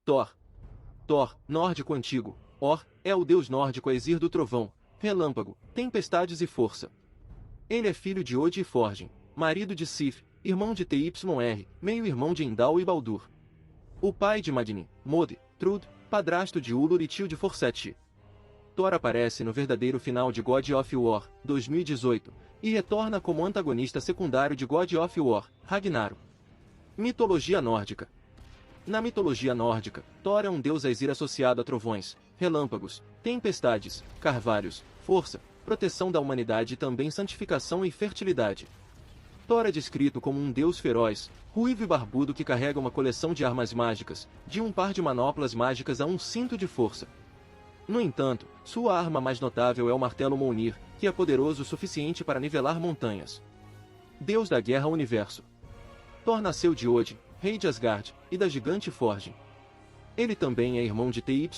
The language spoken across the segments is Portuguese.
Thor. Thor, nórdico antigo. Or, é o deus nórdico Aesir do trovão, relâmpago, tempestades e força. Ele é filho de Odi e Forgin, marido de Sif, irmão de Tyr, meio-irmão de Endal e Baldur. O pai de Magni, Mod, Trud, padrasto de Ulur e tio de Forseti. Thor aparece no verdadeiro final de God of War, 2018, e retorna como antagonista secundário de God of War, Ragnarok. Mitologia nórdica. Na mitologia nórdica, Thor é um deus Aesir associado a trovões, relâmpagos, tempestades, carvalhos, força, proteção da humanidade e também santificação e fertilidade. Thor é descrito como um deus feroz, ruivo e barbudo que carrega uma coleção de armas mágicas, de um par de manoplas mágicas a um cinto de força. No entanto, sua arma mais notável é o martelo Mjolnir, que é poderoso o suficiente para nivelar montanhas. Deus da Guerra Universo. Thor nasceu de Odin, rei de Asgard, e da gigante Forgin. Ele também é irmão de Tyr,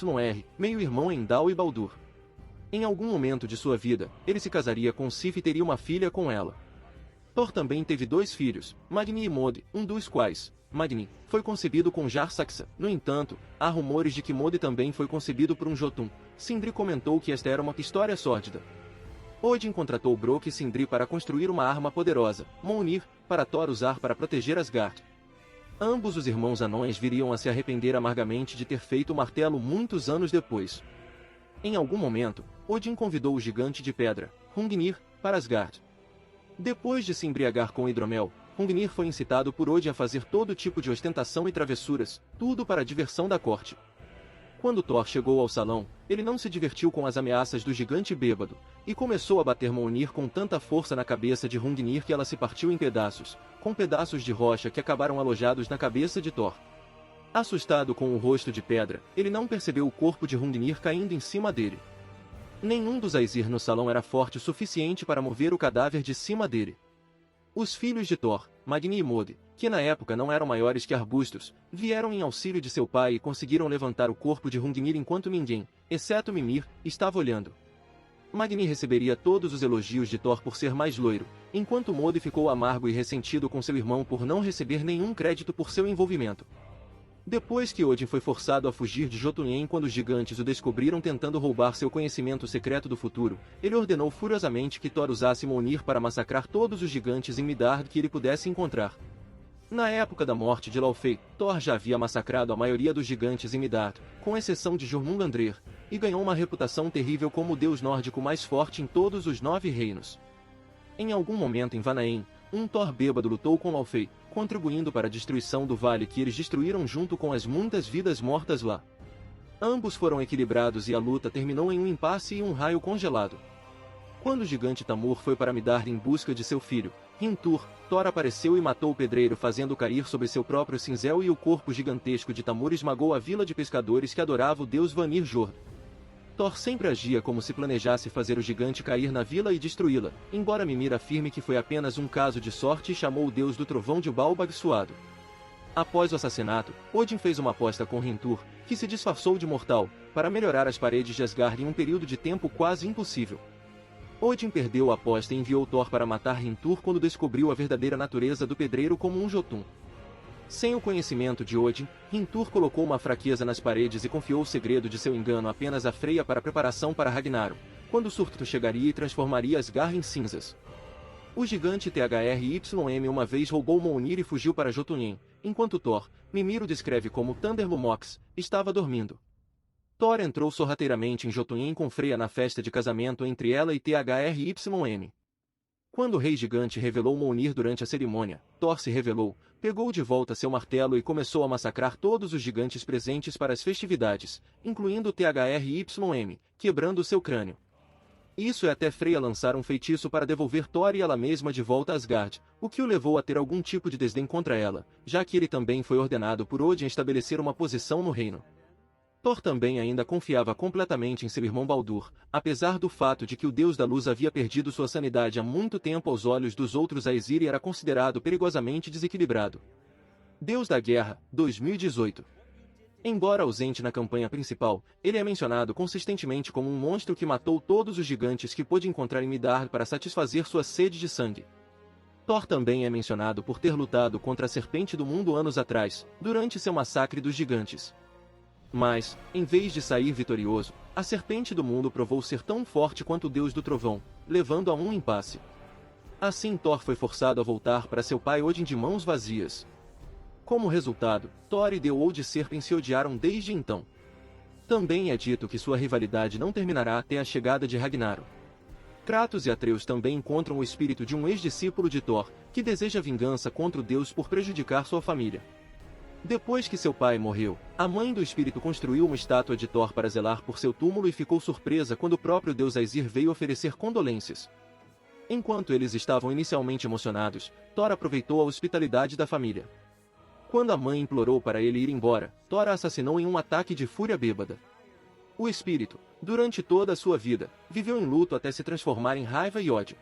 meio-irmão Endal e Baldur. Em algum momento de sua vida, ele se casaria com Sif e teria uma filha com ela. Thor também teve 2 filhos, Magni e Mod, um dos quais, Magni, foi concebido com Jar-Saxa. No entanto, há rumores de que Mod também foi concebido por um Jotun. Sindri comentou que esta era uma história sórdida. Odin contratou Brok e Sindri para construir uma arma poderosa, Mjolnir, para Thor usar para proteger Asgard. Ambos os irmãos anões viriam a se arrepender amargamente de ter feito o martelo muitos anos depois. Em algum momento, Odin convidou o gigante de pedra, Hrungnir, para Asgard. Depois de se embriagar com hidromel, Hrungnir foi incitado por Odin a fazer todo tipo de ostentação e travessuras, tudo para a diversão da corte. Quando Thor chegou ao salão, ele não se divertiu com as ameaças do gigante bêbado, e começou a bater Mjolnir com tanta força na cabeça de Hrungnir que ela se partiu em pedaços, com pedaços de rocha que acabaram alojados na cabeça de Thor. Assustado com o rosto de pedra, ele não percebeu o corpo de Hrungnir caindo em cima dele. Nenhum dos Aesir no salão era forte o suficiente para mover o cadáver de cima dele. Os filhos de Thor, Magni e Mod, que na época não eram maiores que arbustos, vieram em auxílio de seu pai e conseguiram levantar o corpo de Hrungnir enquanto ninguém, exceto Mimir, estava olhando. Magni receberia todos os elogios de Thor por ser mais loiro, enquanto Mod ficou amargo e ressentido com seu irmão por não receber nenhum crédito por seu envolvimento. Depois que Odin foi forçado a fugir de Jotunheim quando os gigantes o descobriram tentando roubar seu conhecimento secreto do futuro, ele ordenou furiosamente que Thor usasse Mjolnir para massacrar todos os gigantes em Midgard que ele pudesse encontrar. Na época da morte de Laufey, Thor já havia massacrado a maioria dos gigantes em Midgard, com exceção de Jormungandr, e ganhou uma reputação terrível como o deus nórdico mais forte em todos os 9 reinos. Em algum momento em Vanaheim, um Thor bêbado lutou com Laufey, contribuindo para a destruição do vale que eles destruíram junto com as muitas vidas mortas lá. Ambos foram equilibrados e a luta terminou em um impasse e um raio congelado. Quando o gigante Tamur foi para Midgard em busca de seu filho, Rintur, Thor apareceu e matou o pedreiro fazendo cair sobre seu próprio cinzel e o corpo gigantesco de Tamur esmagou a vila de pescadores que adorava o deus Vanir Jord. Thor sempre agia como se planejasse fazer o gigante cair na vila e destruí-la, embora Mimir afirme que foi apenas um caso de sorte e chamou o deus do trovão de Balbag Suado. Após o assassinato, Odin fez uma aposta com Rintur, que se disfarçou de mortal, para melhorar as paredes de Asgard em um período de tempo quase impossível. Odin perdeu a aposta e enviou Thor para matar Rintur quando descobriu a verdadeira natureza do pedreiro como um Jotun. Sem o conhecimento de Odin, Rintur colocou uma fraqueza nas paredes e confiou o segredo de seu engano apenas a Freya para a preparação para Ragnarok, quando Surtur chegaria e transformaria Asgard em cinzas. O gigante Thrym uma vez roubou Mjolnir e fugiu para Jotunheim, enquanto Thor, Mimir o descreve como Thundermox, estava dormindo. Thor entrou sorrateiramente em Jotunheim com Freya na festa de casamento entre ela e Thrym. Quando o rei gigante revelou Mjolnir durante a cerimônia, Thor se revelou, pegou de volta seu martelo e começou a massacrar todos os gigantes presentes para as festividades, incluindo Thrym, quebrando seu crânio. Isso é até Freya lançar um feitiço para devolver Thor e ela mesma de volta a Asgard, o que o levou a ter algum tipo de desdém contra ela, já que ele também foi ordenado por Odin estabelecer uma posição no reino. Thor também ainda confiava completamente em seu irmão Baldur, apesar do fato de que o deus da luz havia perdido sua sanidade há muito tempo aos olhos dos outros Aesir e era considerado perigosamente desequilibrado. Deus da Guerra, 2018. Embora ausente na campanha principal, ele é mencionado consistentemente como um monstro que matou todos os gigantes que pôde encontrar em Midgard para satisfazer sua sede de sangue. Thor também é mencionado por ter lutado contra a Serpente do Mundo anos atrás, durante seu massacre dos gigantes. Mas, em vez de sair vitorioso, a serpente do mundo provou ser tão forte quanto o deus do trovão, levando a um impasse. Assim Thor foi forçado a voltar para seu pai Odin de mãos vazias. Como resultado, Thor e Deus Serpent se odiaram desde então. Também é dito que sua rivalidade não terminará até a chegada de Ragnarok. Kratos e Atreus também encontram o espírito de um ex-discípulo de Thor, que deseja vingança contra o deus por prejudicar sua família. Depois que seu pai morreu, a mãe do espírito construiu uma estátua de Thor para zelar por seu túmulo e ficou surpresa quando o próprio deus Aesir veio oferecer condolências. Enquanto eles estavam inicialmente emocionados, Thor aproveitou a hospitalidade da família. Quando a mãe implorou para ele ir embora, Thor a assassinou em um ataque de fúria bêbada. O espírito, durante toda a sua vida, viveu em luto até se transformar em raiva e ódio.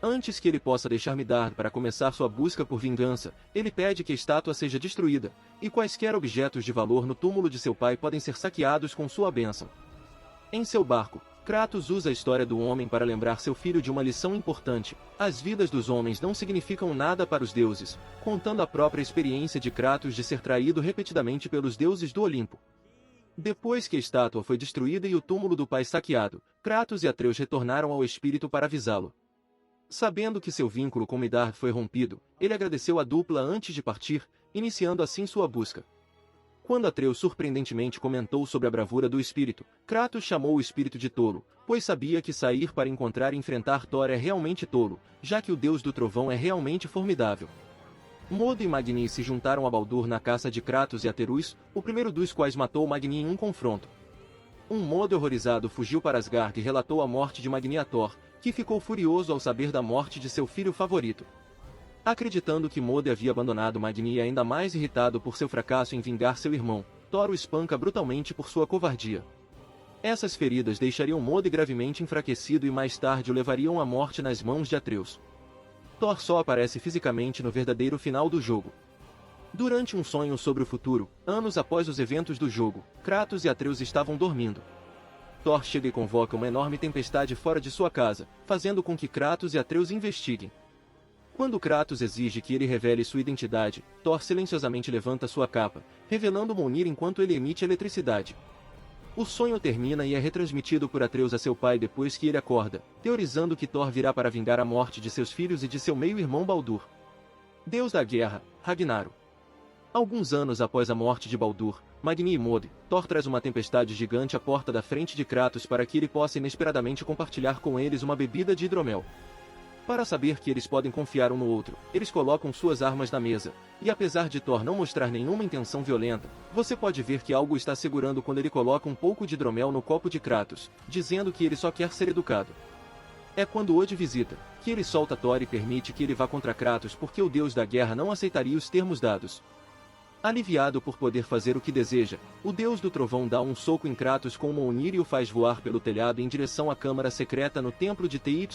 Antes que ele possa deixar Midgard para começar sua busca por vingança, ele pede que a estátua seja destruída, e quaisquer objetos de valor no túmulo de seu pai podem ser saqueados com sua bênção. Em seu barco, Kratos usa a história do homem para lembrar seu filho de uma lição importante: as vidas dos homens não significam nada para os deuses, contando a própria experiência de Kratos de ser traído repetidamente pelos deuses do Olimpo. Depois que a estátua foi destruída e o túmulo do pai saqueado, Kratos e Atreus retornaram ao espírito para avisá-lo. Sabendo que seu vínculo com Midgard foi rompido, ele agradeceu a dupla antes de partir, iniciando assim sua busca. Quando Atreus surpreendentemente comentou sobre a bravura do espírito, Kratos chamou o espírito de tolo, pois sabia que sair para encontrar e enfrentar Thor é realmente tolo, já que o deus do trovão é realmente formidável. Modo e Magni se juntaram a Baldur na caça de Kratos e Atreus, o primeiro dos quais matou Magni em um confronto. Modo horrorizado fugiu para Asgard e relatou a morte de Magni a Thor, que ficou furioso ao saber da morte de seu filho favorito. Acreditando que Mode havia abandonado Magni e ainda mais irritado por seu fracasso em vingar seu irmão, Thor o espanca brutalmente por sua covardia. Essas feridas deixariam Mode gravemente enfraquecido e mais tarde o levariam à morte nas mãos de Atreus. Thor só aparece fisicamente no verdadeiro final do jogo. Durante um sonho sobre o futuro, anos após os eventos do jogo, Kratos e Atreus estavam dormindo. Thor chega e convoca uma enorme tempestade fora de sua casa, fazendo com que Kratos e Atreus investiguem. Quando Kratos exige que ele revele sua identidade, Thor silenciosamente levanta sua capa, revelando Mjolnir enquanto ele emite eletricidade. O sonho termina e é retransmitido por Atreus a seu pai depois que ele acorda, teorizando que Thor virá para vingar a morte de seus filhos e de seu meio-irmão Baldur. Deus da guerra, Ragnarok. Alguns anos após a morte de Baldur, Magni e Mode, Thor traz uma tempestade gigante à porta da frente de Kratos para que ele possa inesperadamente compartilhar com eles uma bebida de hidromel. Para saber que eles podem confiar um no outro, eles colocam suas armas na mesa, e apesar de Thor não mostrar nenhuma intenção violenta, você pode ver que algo está segurando quando ele coloca um pouco de hidromel no copo de Kratos, dizendo que ele só quer ser educado. É quando Odin visita, que ele solta Thor e permite que ele vá contra Kratos porque o deus da guerra não aceitaria os termos dados. Aliviado por poder fazer o que deseja, o deus do trovão dá um soco em Kratos com Mjolnir e o faz voar pelo telhado em direção à câmara secreta no templo de Tyr.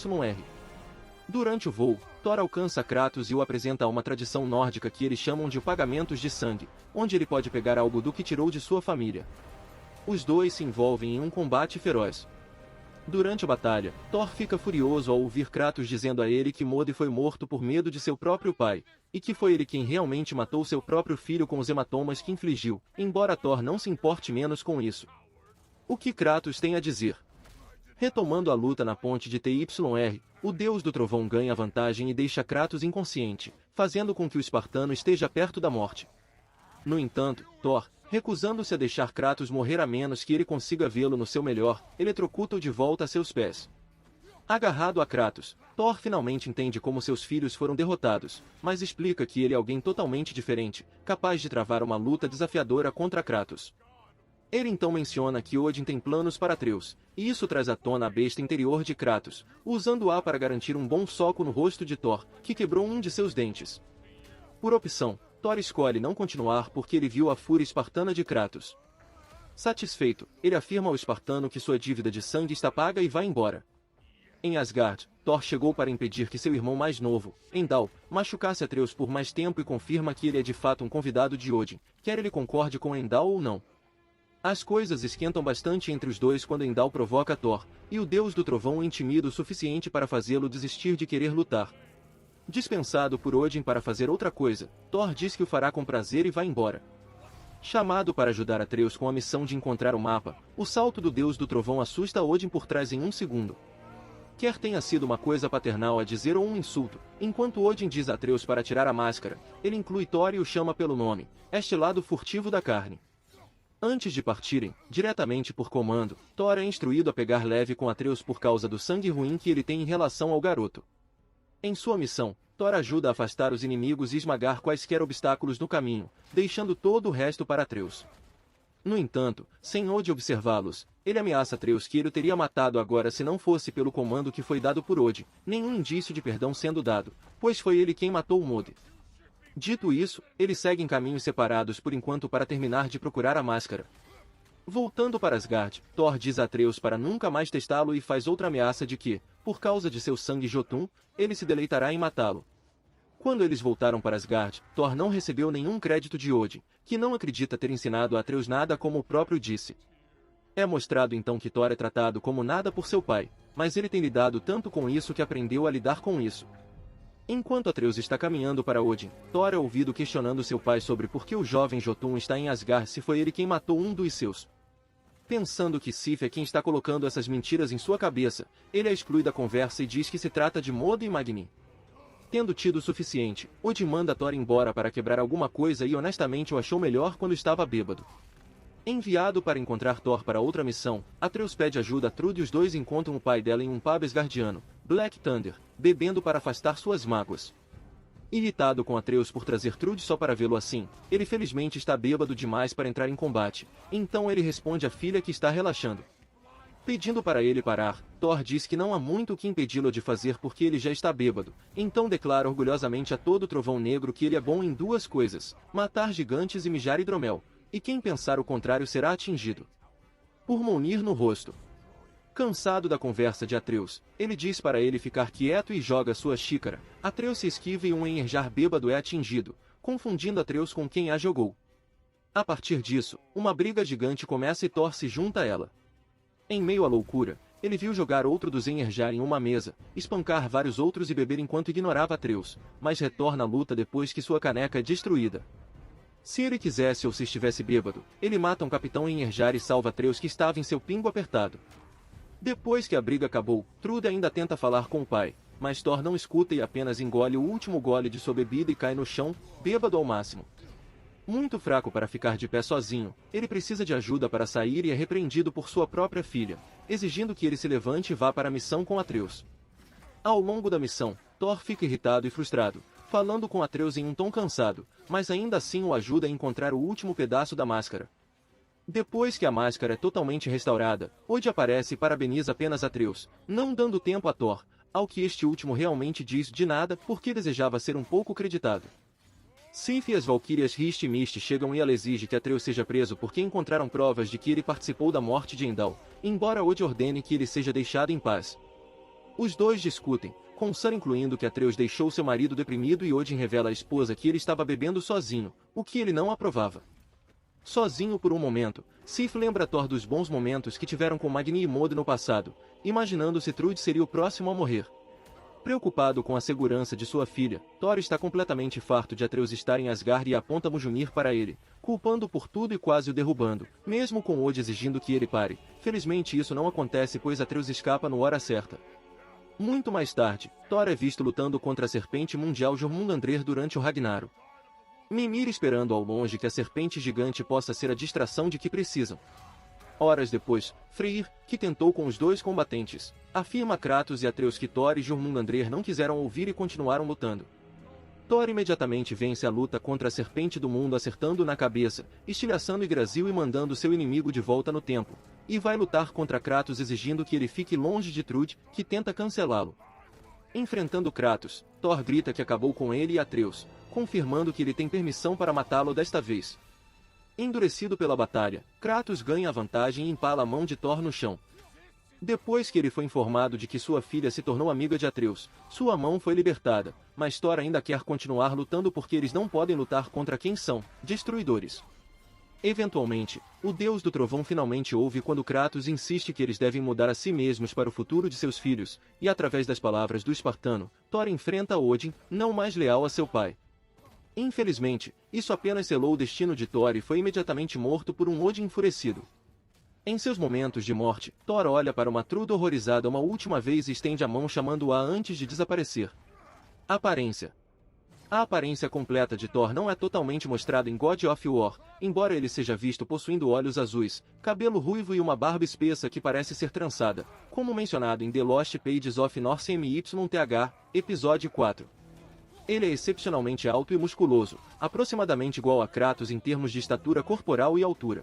Durante o voo, Thor alcança Kratos e o apresenta a uma tradição nórdica que eles chamam de pagamentos de sangue, onde ele pode pegar algo do que tirou de sua família. Os dois se envolvem em um combate feroz. Durante a batalha, Thor fica furioso ao ouvir Kratos dizendo a ele que Mode foi morto por medo de seu próprio pai, e que foi ele quem realmente matou seu próprio filho com os hematomas que infligiu, embora Thor não se importe menos com isso. O que Kratos tem a dizer? Retomando a luta na ponte de Tyr, o deus do trovão ganha vantagem e deixa Kratos inconsciente, fazendo com que o espartano esteja perto da morte. No entanto, Thor, recusando-se a deixar Kratos morrer a menos que ele consiga vê-lo no seu melhor, eletrocuta-o de volta a seus pés. Agarrado a Kratos, Thor finalmente entende como seus filhos foram derrotados, mas explica que ele é alguém totalmente diferente, capaz de travar uma luta desafiadora contra Kratos. Ele então menciona que Odin tem planos para Atreus, e isso traz à tona a besta interior de Kratos, usando-a para garantir um bom soco no rosto de Thor, que quebrou um de seus dentes. Por opção, Thor escolhe não continuar porque ele viu a fúria espartana de Kratos. Satisfeito, ele afirma ao espartano que sua dívida de sangue está paga e vai embora. Em Asgard, Thor chegou para impedir que seu irmão mais novo, Heimdall, machucasse Atreus por mais tempo e confirma que ele é de fato um convidado de Odin, quer ele concorde com Heimdall ou não. As coisas esquentam bastante entre os dois quando Heimdall provoca Thor, e o deus do trovão o intimida o suficiente para fazê-lo desistir de querer lutar. Dispensado por Odin para fazer outra coisa, Thor diz que o fará com prazer e vai embora. Chamado para ajudar Atreus com a missão de encontrar o mapa, o salto do deus do trovão assusta Odin por trás em um segundo. Quer tenha sido uma coisa paternal a dizer ou um insulto, enquanto Odin diz a Atreus para tirar a máscara, ele inclui Thor e o chama pelo nome, este lado furtivo da carne. Antes de partirem, diretamente por comando, Thor é instruído a pegar leve com Atreus por causa do sangue ruim que ele tem em relação ao garoto. Em sua missão, Thor ajuda a afastar os inimigos e esmagar quaisquer obstáculos no caminho, deixando todo o resto para Atreus. No entanto, sem Odin observá-los, ele ameaça Atreus que ele o teria matado agora se não fosse pelo comando que foi dado por Odin, nenhum indício de perdão sendo dado, pois foi ele quem matou Modi. Dito isso, eles seguem caminhos separados por enquanto para terminar de procurar a máscara. Voltando para Asgard, Thor diz a Atreus para nunca mais testá-lo e faz outra ameaça de que, por causa de seu sangue Jotun, ele se deleitará em matá-lo. Quando eles voltaram para Asgard, Thor não recebeu nenhum crédito de Odin, que não acredita ter ensinado a Atreus nada como o próprio disse. É mostrado então que Thor é tratado como nada por seu pai, mas ele tem lidado tanto com isso que aprendeu a lidar com isso. Enquanto Atreus está caminhando para Odin, Thor é ouvido questionando seu pai sobre por que o jovem Jotun está em Asgard se foi ele quem matou um dos seus. Pensando que Sif é quem está colocando essas mentiras em sua cabeça, ele a exclui da conversa e diz que se trata de Modo e Magni. Tendo tido o suficiente, Odin manda Thor embora para quebrar alguma coisa e honestamente o achou melhor quando estava bêbado. Enviado para encontrar Thor para outra missão, Atreus pede ajuda a Trude e os dois encontram o pai dela em um pub asgardiano, Black Thunder, bebendo para afastar suas mágoas. Irritado com Atreus por trazer Trude só para vê-lo assim, ele felizmente está bêbado demais para entrar em combate, então ele responde à filha que está relaxando. Pedindo para ele parar, Thor diz que não há muito o que impedi-lo de fazer porque ele já está bêbado, então declara orgulhosamente a todo o trovão negro que ele é bom em duas coisas, matar gigantes e mijar hidromel, e quem pensar o contrário será atingido por Mjolnir no rosto. Cansado da conversa de Atreus, ele diz para ele ficar quieto e joga sua xícara. Atreus se esquiva e um Enherjar bêbado é atingido, confundindo Atreus com quem a jogou. A partir disso, uma briga gigante começa e Thor se junta a ela. Em meio à loucura, ele viu jogar outro dos Enherjar em uma mesa, espancar vários outros e beber enquanto ignorava Atreus, mas retorna à luta depois que sua caneca é destruída. Se ele quisesse ou se estivesse bêbado, ele mata um capitão Enherjar e salva Atreus que estava em seu pingo apertado. Depois que a briga acabou, Trude ainda tenta falar com o pai, mas Thor não escuta e apenas engole o último gole de sua bebida e cai no chão, bêbado ao máximo. Muito fraco para ficar de pé sozinho, ele precisa de ajuda para sair e é repreendido por sua própria filha, exigindo que ele se levante e vá para a missão com Atreus. Ao longo da missão, Thor fica irritado e frustrado, falando com Atreus em um tom cansado, mas ainda assim o ajuda a encontrar o último pedaço da máscara. Depois que a máscara é totalmente restaurada, Odin aparece e parabeniza apenas Atreus, não dando tempo a Thor, ao que este último realmente diz de nada porque desejava ser um pouco creditado. Sif e as valquírias Hist e Mist chegam e ela exige que Atreus seja preso porque encontraram provas de que ele participou da morte de Heimdall, embora Odin ordene que ele seja deixado em paz. Os dois discutem, com Sun incluindo que Atreus deixou seu marido deprimido e Odin revela à esposa que ele estava bebendo sozinho, o que ele não aprovava. Sozinho por um momento, Sif lembra Thor dos bons momentos que tiveram com Magni e Mod no passado, imaginando se Trude seria o próximo a morrer. Preocupado com a segurança de sua filha, Thor está completamente farto de Atreus estar em Asgard e aponta Mjolnir para ele, culpando por tudo e quase o derrubando, mesmo com Odin exigindo que ele pare. Felizmente isso não acontece pois Atreus escapa no hora certa. Muito mais tarde, Thor é visto lutando contra a serpente mundial Jormungandr durante o Ragnarok. Mimir esperando ao longe que a serpente gigante possa ser a distração de que precisam. Horas depois, Freyr, que tentou com os dois combatentes, afirma a Kratos e Atreus que Thor e Jormungandr não quiseram ouvir e continuaram lutando. Thor imediatamente vence a luta contra a serpente do mundo acertando na cabeça, estilhaçando Yggdrasil e mandando seu inimigo de volta no tempo, e vai lutar contra Kratos exigindo que ele fique longe de Trude, que tenta cancelá-lo. Enfrentando Kratos, Thor grita que acabou com ele e Atreus, confirmando que ele tem permissão para matá-lo desta vez. Endurecido pela batalha, Kratos ganha a vantagem e empala a mão de Thor no chão. Depois que ele foi informado de que sua filha se tornou amiga de Atreus, sua mão foi libertada, mas Thor ainda quer continuar lutando porque eles não podem lutar contra quem são, destruidores. Eventualmente, o deus do trovão finalmente ouve quando Kratos insiste que eles devem mudar a si mesmos para o futuro de seus filhos, e através das palavras do espartano, Thor enfrenta Odin, não mais leal a seu pai. Infelizmente, isso apenas selou o destino de Thor e foi imediatamente morto por um Odin enfurecido. Em seus momentos de morte, Thor olha para uma Trude horrorizada uma última vez e estende a mão chamando-a antes de desaparecer. Aparência. A aparência completa de Thor não é totalmente mostrada em God of War, embora ele seja visto possuindo olhos azuis, cabelo ruivo e uma barba espessa que parece ser trançada, como mencionado em The Lost Pages of Norse MYTH, episódio 4. Ele é excepcionalmente alto e musculoso, aproximadamente igual a Kratos em termos de estatura corporal e altura.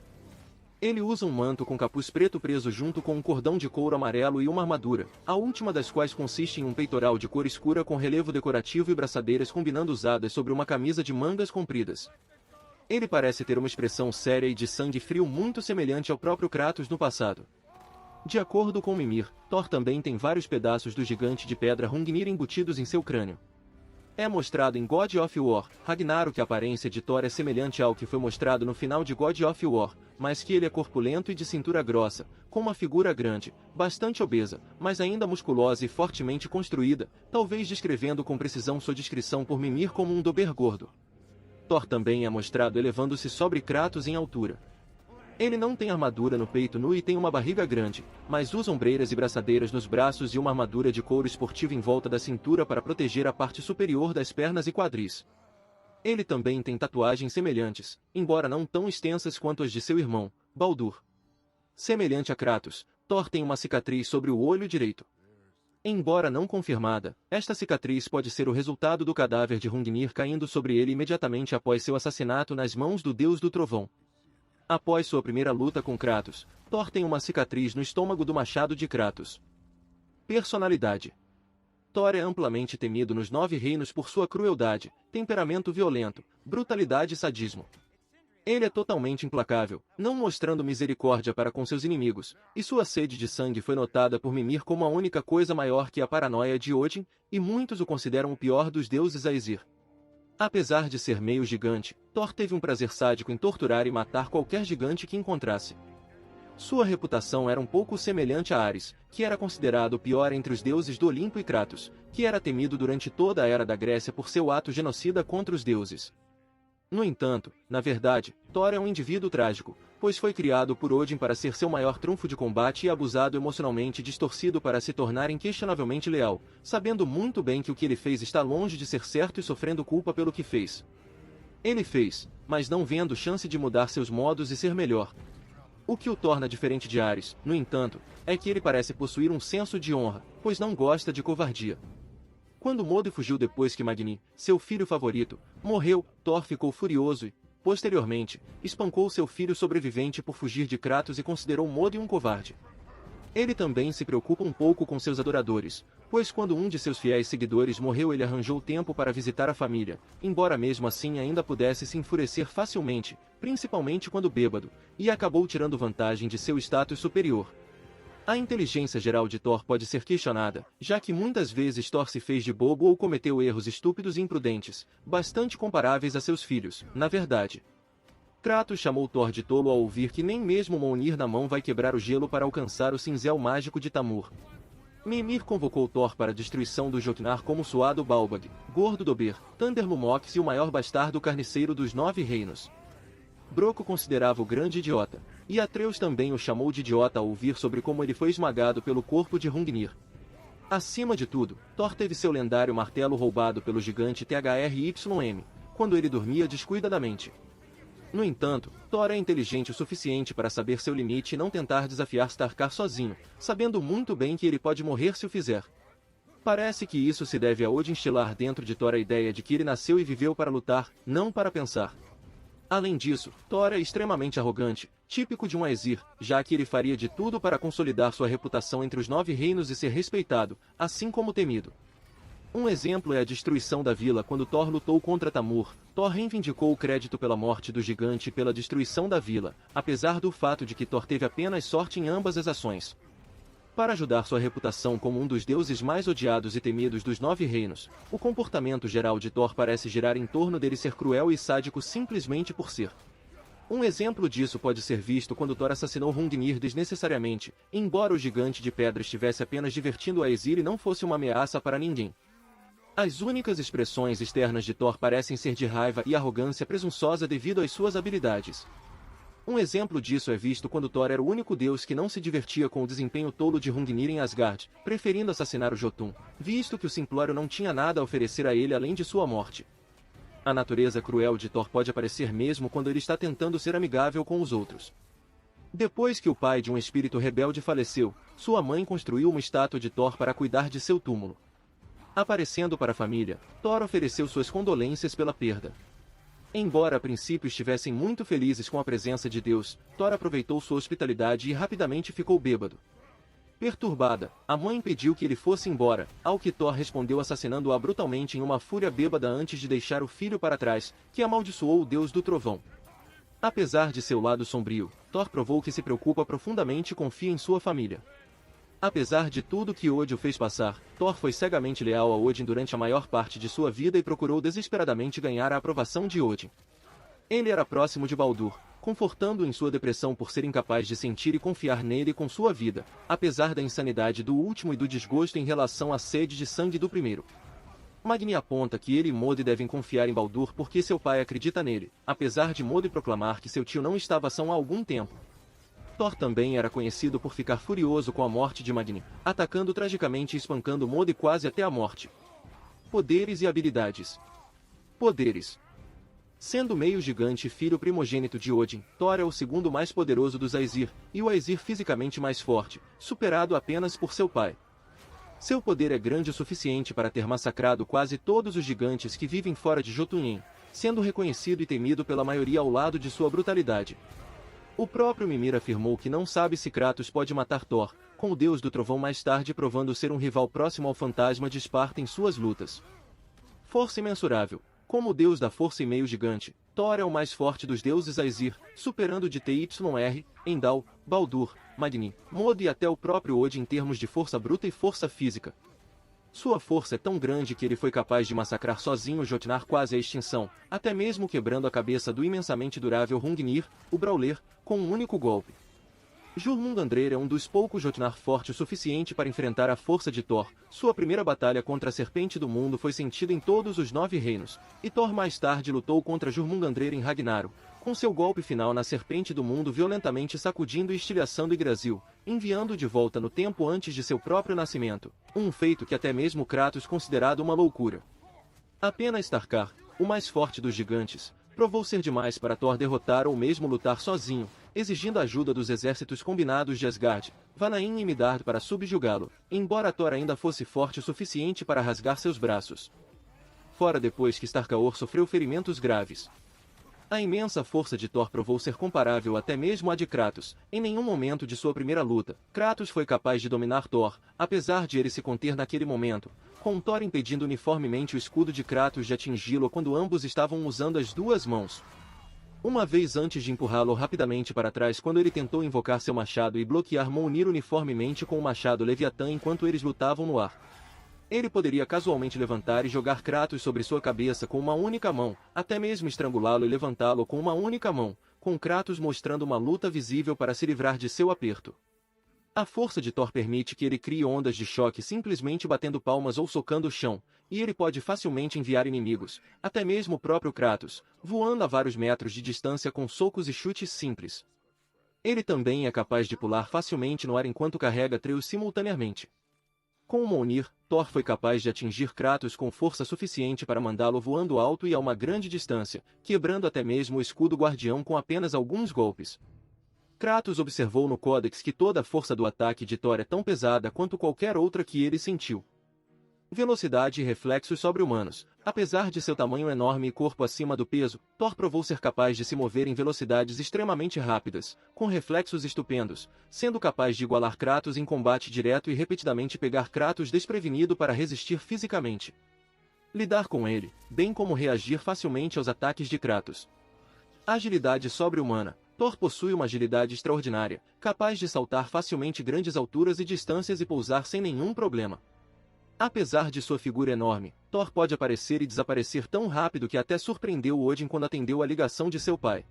Ele usa um manto com capuz preto preso junto com um cordão de couro amarelo e uma armadura, a última das quais consiste em um peitoral de cor escura com relevo decorativo e braçadeiras combinando usadas sobre uma camisa de mangas compridas. Ele parece ter uma expressão séria e de sangue frio muito semelhante ao próprio Kratos no passado. De acordo com Mimir, Thor também tem vários pedaços do gigante de pedra Hrungnir embutidos em seu crânio. É mostrado em God of War, Ragnarok que a aparência de Thor é semelhante ao que foi mostrado no final de God of War, mas que ele é corpulento e de cintura grossa, com uma figura grande, bastante obesa, mas ainda musculosa e fortemente construída, talvez descrevendo com precisão sua descrição por Mimir como um dober gordo. Thor também é mostrado elevando-se sobre Kratos em altura. Ele não tem armadura no peito nu e tem uma barriga grande, mas usa ombreiras e braçadeiras nos braços e uma armadura de couro esportivo em volta da cintura para proteger a parte superior das pernas e quadris. Ele também tem tatuagens semelhantes, embora não tão extensas quanto as de seu irmão, Baldur. Semelhante a Kratos, Thor tem uma cicatriz sobre o olho direito. Embora não confirmada, esta cicatriz pode ser o resultado do cadáver de Hrungnir caindo sobre ele imediatamente após seu assassinato nas mãos do Deus do Trovão. Após sua primeira luta com Kratos, Thor tem uma cicatriz no estômago do machado de Kratos. Personalidade. Thor é amplamente temido nos 9 reinos por sua crueldade, temperamento violento, brutalidade e sadismo. Ele é totalmente implacável, não mostrando misericórdia para com seus inimigos, e sua sede de sangue foi notada por Mimir como a única coisa maior que a paranoia de Odin, e muitos o consideram o pior dos deuses Aesir. Apesar de ser meio gigante, Thor teve um prazer sádico em torturar e matar qualquer gigante que encontrasse. Sua reputação era um pouco semelhante a Ares, que era considerado o pior entre os deuses do Olimpo e Kratos, que era temido durante toda a era da Grécia por seu ato genocida contra os deuses. No entanto, na verdade, Thor é um indivíduo trágico, pois foi criado por Odin para ser seu maior trunfo de combate e abusado emocionalmente distorcido para se tornar inquestionavelmente leal, sabendo muito bem que o que ele fez está longe de ser certo e sofrendo culpa pelo que fez. Ele fez, mas não vendo chance de mudar seus modos e ser melhor. O que o torna diferente de Ares, no entanto, é que ele parece possuir um senso de honra, pois não gosta de covardia. Quando Modi fugiu depois que Magni, seu filho favorito, morreu, Thor ficou furioso e, posteriormente, espancou seu filho sobrevivente por fugir de Kratos e considerou Modi um covarde. Ele também se preocupa um pouco com seus adoradores, pois quando um de seus fiéis seguidores morreu ele arranjou tempo para visitar a família, embora mesmo assim ainda pudesse se enfurecer facilmente, principalmente quando bêbado, e acabou tirando vantagem de seu status superior. A inteligência geral de Thor pode ser questionada, já que muitas vezes Thor se fez de bobo ou cometeu erros estúpidos e imprudentes, bastante comparáveis a seus filhos, na verdade. Kratos chamou Thor de tolo ao ouvir que nem mesmo Mjolnir na mão vai quebrar o gelo para alcançar o cinzel mágico de Tamur. Mimir convocou Thor para a destruição do Jotnar como suado Balbag, gordo Dober, Thunder Lumox e o maior bastardo carniceiro dos 9 reinos. Broco considerava o grande idiota, e Atreus também o chamou de idiota ao ouvir sobre como ele foi esmagado pelo corpo de Hrungnir. Acima de tudo, Thor teve seu lendário martelo roubado pelo gigante Thrym, quando ele dormia descuidadamente. No entanto, Thor é inteligente o suficiente para saber seu limite e não tentar desafiar Starkar sozinho, sabendo muito bem que ele pode morrer se o fizer. Parece que isso se deve a Odin instilar dentro de Thor a ideia de que ele nasceu e viveu para lutar, não para pensar. Além disso, Thor é extremamente arrogante, típico de um Aesir, já que ele faria de tudo para consolidar sua reputação entre os 9 reinos e ser respeitado, assim como temido. Um exemplo é a destruição da vila quando Thor lutou contra Tamur. Thor reivindicou o crédito pela morte do gigante e pela destruição da vila, apesar do fato de que Thor teve apenas sorte em ambas as ações. Para ajudar sua reputação como um dos deuses mais odiados e temidos dos 9 reinos, o comportamento geral de Thor parece girar em torno dele ser cruel e sádico simplesmente por ser. Um exemplo disso pode ser visto quando Thor assassinou Hrungnir desnecessariamente, embora o gigante de pedra estivesse apenas divertindo a Aesir e não fosse uma ameaça para ninguém. As únicas expressões externas de Thor parecem ser de raiva e arrogância presunçosa devido às suas habilidades. Um exemplo disso é visto quando Thor era o único deus que não se divertia com o desempenho tolo de Hrungnir em Asgard, preferindo assassinar o Jotun, visto que o simplório não tinha nada a oferecer a ele além de sua morte. A natureza cruel de Thor pode aparecer mesmo quando ele está tentando ser amigável com os outros. Depois que o pai de um espírito rebelde faleceu, sua mãe construiu uma estátua de Thor para cuidar de seu túmulo. Aparecendo para a família, Thor ofereceu suas condolências pela perda. Embora a princípio estivessem muito felizes com a presença de Deus, Thor aproveitou sua hospitalidade e rapidamente ficou bêbado. Perturbada, a mãe pediu que ele fosse embora, ao que Thor respondeu assassinando-a brutalmente em uma fúria bêbada antes de deixar o filho para trás, que amaldiçoou o Deus do Trovão. Apesar de seu lado sombrio, Thor provou que se preocupa profundamente e confia em sua família. Apesar de tudo que Odin o fez passar, Thor foi cegamente leal a Odin durante a maior parte de sua vida e procurou desesperadamente ganhar a aprovação de Odin. Ele era próximo de Baldur, confortando-o em sua depressão por ser incapaz de sentir e confiar nele com sua vida, apesar da insanidade do último e do desgosto em relação à sede de sangue do primeiro. Magni aponta que ele e Modi devem confiar em Baldur porque seu pai acredita nele, apesar de Modi proclamar que seu tio não estava são há algum tempo. Thor também era conhecido por ficar furioso com a morte de Magni, atacando tragicamente e espancando Modi quase até a morte. Poderes e habilidades. Poderes. Sendo meio gigante e filho primogênito de Odin, Thor é o segundo mais poderoso dos Aesir, e o Aesir fisicamente mais forte, superado apenas por seu pai. Seu poder é grande o suficiente para ter massacrado quase todos os gigantes que vivem fora de Jotunheim, sendo reconhecido e temido pela maioria ao lado de sua brutalidade. O próprio Mimir afirmou que não sabe se Kratos pode matar Thor, com o deus do trovão mais tarde provando ser um rival próximo ao fantasma de Esparta em suas lutas. Força imensurável. Como o deus da força e meio gigante, Thor é o mais forte dos deuses Aesir, superando de Tyr, Endal, Baldur, Magni, Modi e até o próprio Odin em termos de força bruta e força física. Sua força é tão grande que ele foi capaz de massacrar sozinho Jotnar quase à extinção, até mesmo quebrando a cabeça do imensamente durável Hrungnir, o Brawler, com um único golpe. Jormungandr é um dos poucos Jotnar forte o suficiente para enfrentar a força de Thor. Sua primeira batalha contra a Serpente do Mundo foi sentida em todos os 9 reinos, e Thor mais tarde lutou contra Jormungandr em Ragnarok, com seu golpe final na Serpente do Mundo violentamente sacudindo e estilhaçando Yggdrasil, enviando de volta no tempo antes de seu próprio nascimento, um feito que até mesmo Kratos considerado uma loucura. Apenas Starkar, o mais forte dos gigantes, provou ser demais para Thor derrotar ou mesmo lutar sozinho, exigindo a ajuda dos exércitos combinados de Asgard, Vanaheim e Midgard para subjugá-lo, embora Thor ainda fosse forte o suficiente para rasgar seus braços. Fora depois que Starkaor sofreu ferimentos graves. A imensa força de Thor provou ser comparável até mesmo à de Kratos. Em nenhum momento de sua primeira luta, Kratos foi capaz de dominar Thor, apesar de ele se conter naquele momento, com Thor impedindo uniformemente o escudo de Kratos de atingi-lo quando ambos estavam usando as duas mãos. Uma vez antes de empurrá-lo rapidamente para trás quando ele tentou invocar seu machado e bloquear Mjolnir uniformemente com o machado Leviatã enquanto eles lutavam no ar. Ele poderia casualmente levantar e jogar Kratos sobre sua cabeça com uma única mão, até mesmo estrangulá-lo e levantá-lo com uma única mão, com Kratos mostrando uma luta visível para se livrar de seu aperto. A força de Thor permite que ele crie ondas de choque simplesmente batendo palmas ou socando o chão, e ele pode facilmente enviar inimigos, até mesmo o próprio Kratos, voando a vários metros de distância com socos e chutes simples. Ele também é capaz de pular facilmente no ar enquanto carrega Atreus simultaneamente. Com o Mjolnir, Thor foi capaz de atingir Kratos com força suficiente para mandá-lo voando alto e a uma grande distância, quebrando até mesmo o escudo guardião com apenas alguns golpes. Kratos observou no Códex que toda a força do ataque de Thor é tão pesada quanto qualquer outra que ele sentiu. Velocidade e reflexos sobre-humanos. Apesar de seu tamanho enorme e corpo acima do peso, Thor provou ser capaz de se mover em velocidades extremamente rápidas, com reflexos estupendos, sendo capaz de igualar Kratos em combate direto e repetidamente pegar Kratos desprevenido para resistir fisicamente. Lidar com ele, bem como reagir facilmente aos ataques de Kratos. Agilidade sobre-humana. Thor possui uma agilidade extraordinária, capaz de saltar facilmente grandes alturas e distâncias e pousar sem nenhum problema. Apesar de sua figura enorme, Thor pode aparecer e desaparecer tão rápido que até surpreendeu Odin quando atendeu a ligação de seu pai.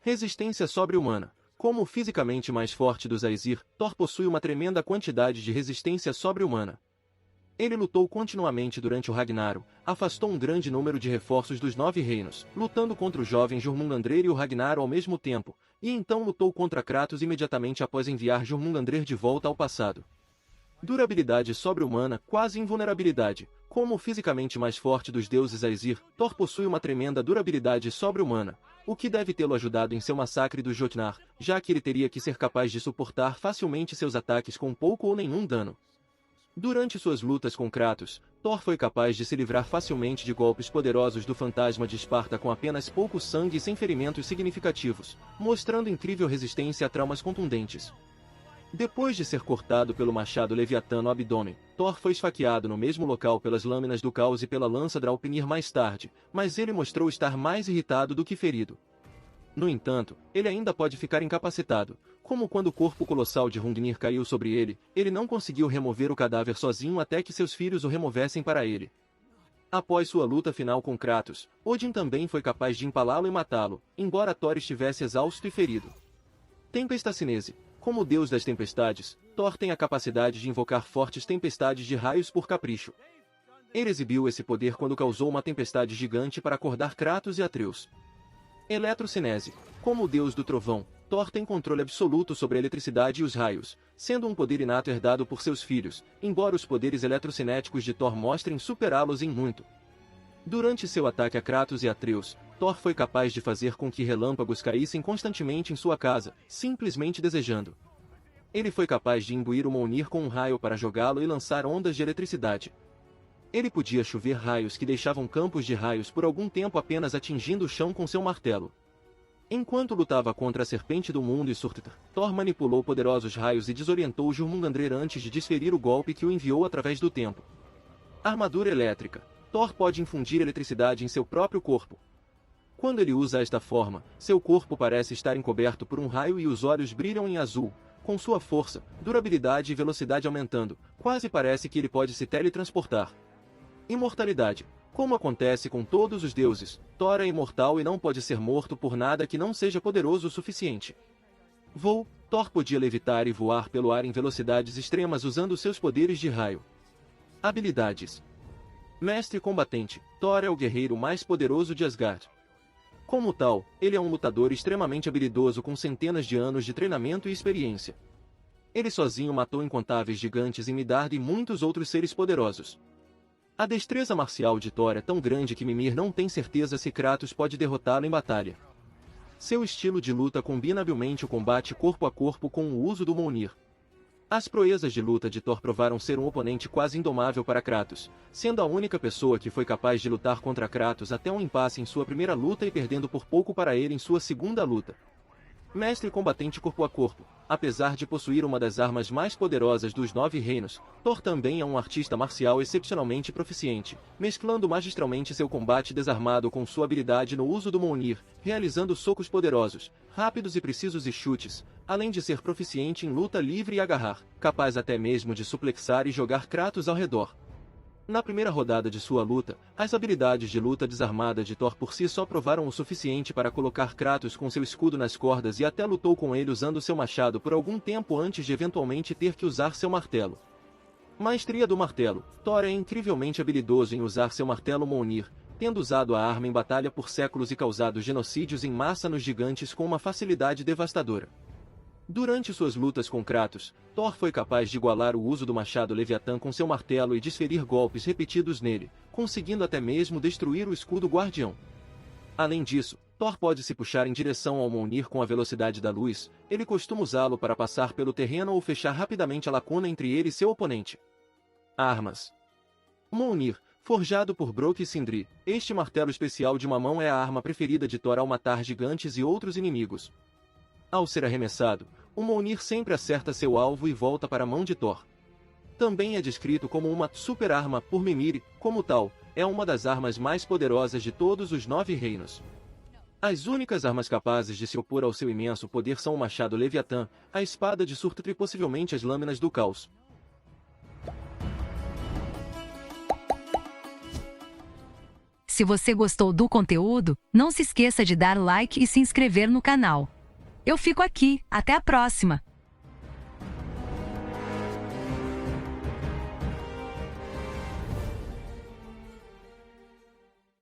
Resistência sobre-humana. Como o fisicamente mais forte dos Aesir, Thor possui uma tremenda quantidade de resistência sobre-humana. Ele lutou continuamente durante o Ragnarok, afastou um grande número de reforços dos 9 reinos, lutando contra o jovem Jormungandr e o Ragnar ao mesmo tempo, e então lutou contra Kratos imediatamente após enviar Jormungandr de volta ao passado. Durabilidade sobre-humana, quase invulnerabilidade. Como o fisicamente mais forte dos deuses Aesir, Thor possui uma tremenda durabilidade sobre-humana, o que deve tê-lo ajudado em seu massacre dos Jotnar, já que ele teria que ser capaz de suportar facilmente seus ataques com pouco ou nenhum dano. Durante suas lutas com Kratos, Thor foi capaz de se livrar facilmente de golpes poderosos do fantasma de Esparta com apenas pouco sangue e sem ferimentos significativos, mostrando incrível resistência a traumas contundentes. Depois de ser cortado pelo machado Leviatã no abdômen, Thor foi esfaqueado no mesmo local pelas lâminas do caos e pela lança Draupnir mais tarde, mas ele mostrou estar mais irritado do que ferido. No entanto, ele ainda pode ficar incapacitado, como quando o corpo colossal de Hrungnir caiu sobre ele, ele não conseguiu remover o cadáver sozinho até que seus filhos o removessem para ele. Após sua luta final com Kratos, Odin também foi capaz de empalá-lo e matá-lo, embora Thor estivesse exausto e ferido. Tempestacinese. Como o deus das tempestades, Thor tem a capacidade de invocar fortes tempestades de raios por capricho. Ele exibiu esse poder quando causou uma tempestade gigante para acordar Kratos e Atreus. Eletrocinese. Como o deus do trovão, Thor tem controle absoluto sobre a eletricidade e os raios, sendo um poder inato herdado por seus filhos, embora os poderes eletrocinéticos de Thor mostrem superá-los em muito. Durante seu ataque a Kratos e Atreus, Thor foi capaz de fazer com que relâmpagos caíssem constantemente em sua casa, simplesmente desejando. Ele foi capaz de imbuir o Mjolnir com um raio para jogá-lo e lançar ondas de eletricidade. Ele podia chover raios que deixavam campos de raios por algum tempo apenas atingindo o chão com seu martelo. Enquanto lutava contra a Serpente do Mundo e Surtr, Thor manipulou poderosos raios e desorientou Jormungandr antes de desferir o golpe que o enviou através do tempo. Armadura elétrica. Thor pode infundir eletricidade em seu próprio corpo. Quando ele usa esta forma, seu corpo parece estar encoberto por um raio e os olhos brilham em azul, com sua força, durabilidade e velocidade aumentando, quase parece que ele pode se teletransportar. Imortalidade. Como acontece com todos os deuses, Thor é imortal e não pode ser morto por nada que não seja poderoso o suficiente. Voo. Thor podia levitar e voar pelo ar em velocidades extremas usando seus poderes de raio. Habilidades. Mestre combatente. Thor é o guerreiro mais poderoso de Asgard. Como tal, ele é um lutador extremamente habilidoso com centenas de anos de treinamento e experiência. Ele sozinho matou incontáveis gigantes em Midgard e muitos outros seres poderosos. A destreza marcial de Thor é tão grande que Mimir não tem certeza se Kratos pode derrotá-lo em batalha. Seu estilo de luta combina habilmente o combate corpo a corpo com o uso do Mjolnir. As proezas de luta de Thor provaram ser um oponente quase indomável para Kratos, sendo a única pessoa que foi capaz de lutar contra Kratos até um impasse em sua primeira luta e perdendo por pouco para ele em sua segunda luta. Mestre combatente corpo a corpo. Apesar de possuir uma das armas mais poderosas dos 9 reinos, Thor também é um artista marcial excepcionalmente proficiente, mesclando magistralmente seu combate desarmado com sua habilidade no uso do Mjolnir, realizando socos poderosos, rápidos e precisos e chutes, além de ser proficiente em luta livre e agarrar, capaz até mesmo de suplexar e jogar Kratos ao redor. Na primeira rodada de sua luta, as habilidades de luta desarmada de Thor por si só provaram o suficiente para colocar Kratos com seu escudo nas cordas e até lutou com ele usando seu machado por algum tempo antes de eventualmente ter que usar seu martelo. Maestria do martelo. Thor é incrivelmente habilidoso em usar seu martelo Mjolnir, tendo usado a arma em batalha por séculos e causado genocídios em massa nos gigantes com uma facilidade devastadora. Durante suas lutas com Kratos, Thor foi capaz de igualar o uso do machado Leviatã com seu martelo e desferir golpes repetidos nele, conseguindo até mesmo destruir o escudo guardião. Além disso, Thor pode se puxar em direção ao Mjolnir com a velocidade da luz, ele costuma usá-lo para passar pelo terreno ou fechar rapidamente a lacuna entre ele e seu oponente. Armas. Mjolnir, forjado por Brok e Sindri, este martelo especial de uma mão é a arma preferida de Thor ao matar gigantes e outros inimigos. Ao ser arremessado, o Mjolnir sempre acerta seu alvo e volta para a mão de Thor. Também é descrito como uma super-arma por Mimir, como tal, é uma das armas mais poderosas de todos os 9 reinos. As únicas armas capazes de se opor ao seu imenso poder são o machado Leviatã, a espada de Surtr e possivelmente as lâminas do caos. Se você gostou do conteúdo, não se esqueça de dar like e se inscrever no canal. Eu fico aqui, até a próxima!